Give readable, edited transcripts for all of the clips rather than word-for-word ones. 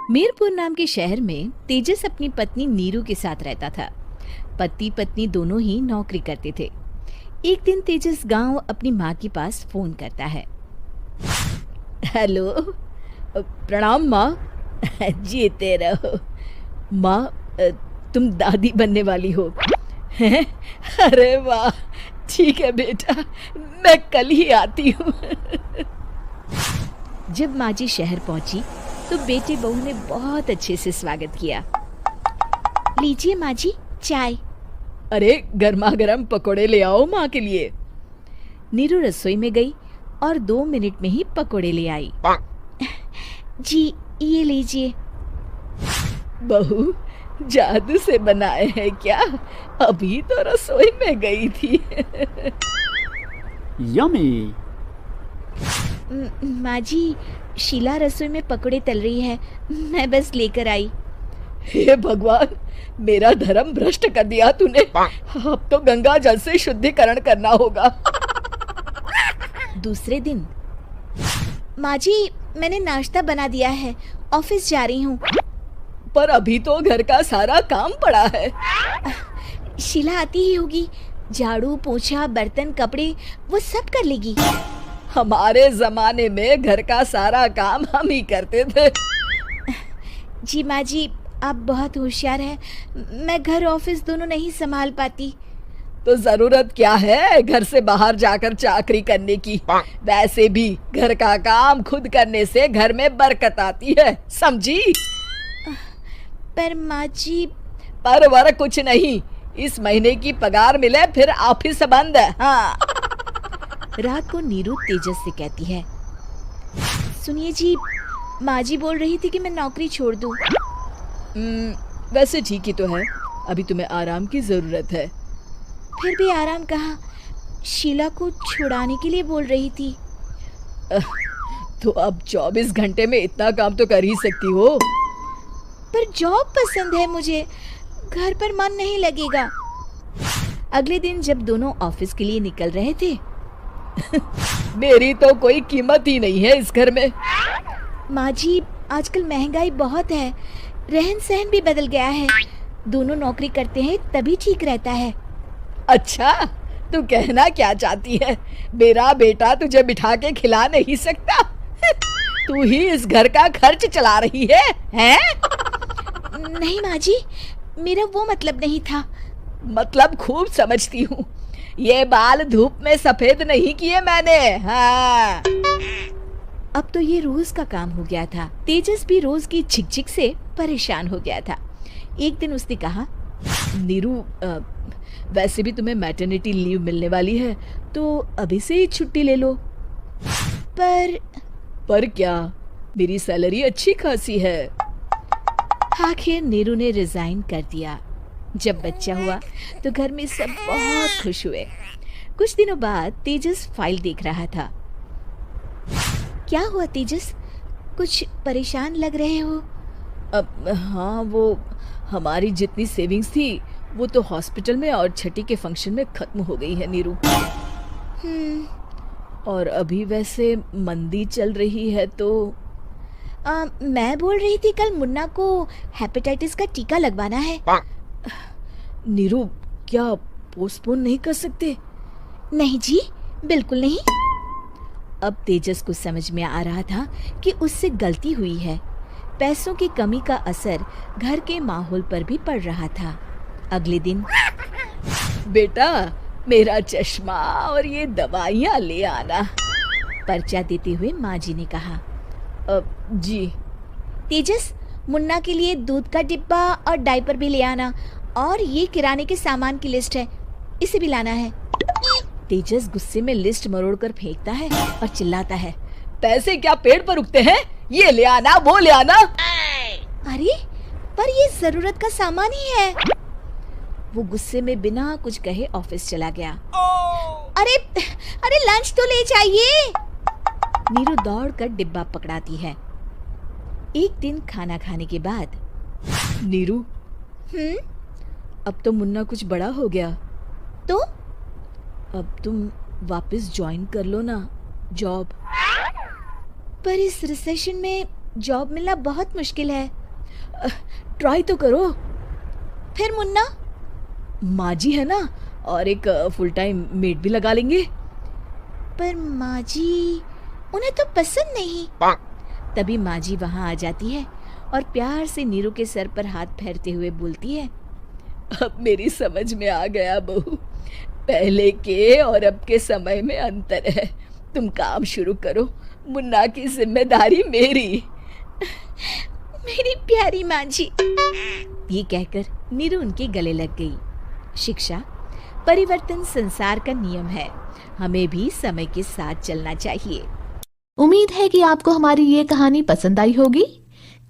मीरपुर नाम के शहर में तेजस अपनी पत्नी नीरू के साथ रहता था। पति पत्नी दोनों ही नौकरी करते थे। एक दिन तेजस गांव अपनी माँ के पास फोन करता है। हेलो, प्रणाम माँ। जीते रहो माँ, तुम दादी बनने वाली हो हैं? अरे वाह, ठीक है बेटा, मैं कल ही आती हूँ। जब माँ जी शहर पहुंची तो बेटे बहू ने बहुत अच्छे से स्वागत किया। लीजिए माँ जी, चाय। अरे गर्मा गर्म पकोड़े ले आओ माँ के लिए। नीरू रसोई में गई और 2 मिनट में ही पकोड़े ले आई। जी ये लीजिए। बहू जादू से बनाए हैं क्या? अभी तो रसोई में गई थी। यम्मी। माँ जी, शीला रसोई में पकोड़े तल रही है, मैं बस लेकर आई। हे भगवान, मेरा धर्म भ्रष्ट कर दिया तूने। अब तो गंगा जल से शुद्धिकरण करना होगा। दूसरे दिन, माँ जी मैंने नाश्ता बना दिया है, ऑफिस जा रही हूँ। पर अभी तो घर का सारा काम पड़ा है। शीला आती ही होगी, झाड़ू पोछा बर्तन कपड़े वो सब कर लेगी। हमारे जमाने में घर का सारा काम हम ही करते थे। जी माँ जी, आप बहुत होशियार हैं, मैं घर ऑफिस दोनों नहीं संभाल पाती। तो जरूरत क्या है घर से बाहर जाकर चाकरी करने की? वैसे भी घर का काम खुद करने से घर में बरकत आती है, समझी? पर माँ जी। पर वर कुछ नहीं, इस महीने की पगार मिले फिर ऑफिस बंद है। हाँ। रात को नीरू तेजस से कहती है, सुनिए जी, माँ जी बोल रही थी कि मैं नौकरी छोड़ दूं। वैसे ठीक ही तो है, अभी तुम्हें आराम की जरूरत है। फिर भी आराम कहाँ, शीला को छुड़ाने के लिए बोल रही थी। तो अब 24 घंटे में इतना काम तो कर ही सकती हो। पर जॉब पसंद है मुझे, घर पर मन नहीं लगेगा। अगले दिन जब दोनों ऑफिस के लिए निकल रहे थे, मेरी तो कोई कीमत ही नहीं है इस घर में। माँ जी, आजकल महंगाई बहुत है, रहन सहन भी बदल गया है, दोनों नौकरी करते हैं तभी ठीक रहता है। अच्छा, तू कहना क्या चाहती है? मेरा बेटा तुझे बिठा के खिला नहीं सकता? तू ही इस घर का खर्च चला रही है, हैं? नहीं माँ जी, मेरा वो मतलब नहीं था। मतलब खूब समझती हूँ, ये बाल धूप में सफेद नहीं किए मैंने। हाँ। अब तो ये रोज का काम हो गया था। तेजस भी रोज की झिकझिक से परेशान हो गया था। एक दिन उसने कहा, नीरू, वैसे भी तुम्हें मैटरनिटी लीव मिलने वाली है, तो अभी से ही छुट्टी ले लो। पर क्या, मेरी सैलरी अच्छी खासी है। आखिर नीरू ने रिजाइन कर दिया। जब बच्चा हुआ तो घर में सब बहुत खुश हुए। कुछ दिनों बाद तेजस फाइल देख रहा था। क्या हुआ तेजस, कुछ परेशान लग रहे हो? हाँ, वो हमारी जितनी सेविंग्स थी वो तो हॉस्पिटल में और छठी के फंक्शन में खत्म हो गई है नीरू। और अभी वैसे मंदी चल रही है तो मैं बोल रही थी कल मुन्ना को हेपेटाइटिस का टीका लगवाना है। नीरू, क्या पोस्टपोन नहीं कर सकते? नहीं जी, बिल्कुल नहीं। अब तेजस को समझ में आ रहा था कि उससे गलती हुई है। पैसों की कमी का असर घर के माहौल पर भी पड़ रहा था। अगले दिन, बेटा मेरा चश्मा और ये दवाइयाँ ले आना, पर्चा देते हुए माँ जी ने कहा। जी। तेजस, मुन्ना के लिए दूध का डिब्बा और डायपर भी ले आना, और ये किराने के सामान की लिस्ट है, इसे भी लाना है। तेजस गुस्से में लिस्ट मरोड़कर फेंकता है और चिल्लाता है, पैसे क्या पेड़ पर उगते हैं? ये ले आना, वो ले आना। अरे पर ये जरूरत का सामान ही है। वो गुस्से में बिना कुछ कहे ऑफिस चला गया। अरे लंच तो ले जाइए। नीरू दौड़कर डिब्बा पकड़ाती है। एक दिन खाना खाने के बाद, नीरू, अब तो मुन्ना कुछ बड़ा हो गया, तो अब तुम वापस ज्वाइन कर लो ना जॉब। पर इस रिसेशन में जॉब मिलना बहुत मुश्किल है। ट्राई तो करो। फिर मुन्ना? माँ जी है ना, और एक फुल टाइम मेड भी लगा लेंगे। पर माँ जी, उन्हें तो पसंद नहीं। तभी माँ जी वहाँ आ जाती है और प्यार से नीरू के सर पर हाथ फेरते हुए बोलती है, अब मेरी समझ में आ गया बहू, पहले के और अब के समय में अंतर है। तुम काम शुरू करो, मुन्ना की जिम्मेदारी मेरी। मेरी प्यारी माँ जी। ये कहकर नीरू उनके गले लग गई। शिक्षा, परिवर्तन संसार का नियम है, हमें भी समय के साथ चलना चाहिए। उम्मीद है कि आपको हमारी ये कहानी पसंद आई होगी।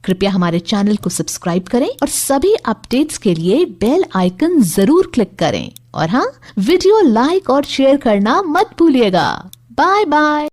कृपया हमारे चैनल को सब्सक्राइब करें और सभी अपडेट्स के लिए बेल आइकन जरूर क्लिक करें। और हाँ, वीडियो लाइक और शेयर करना मत भूलिएगा। Bye bye.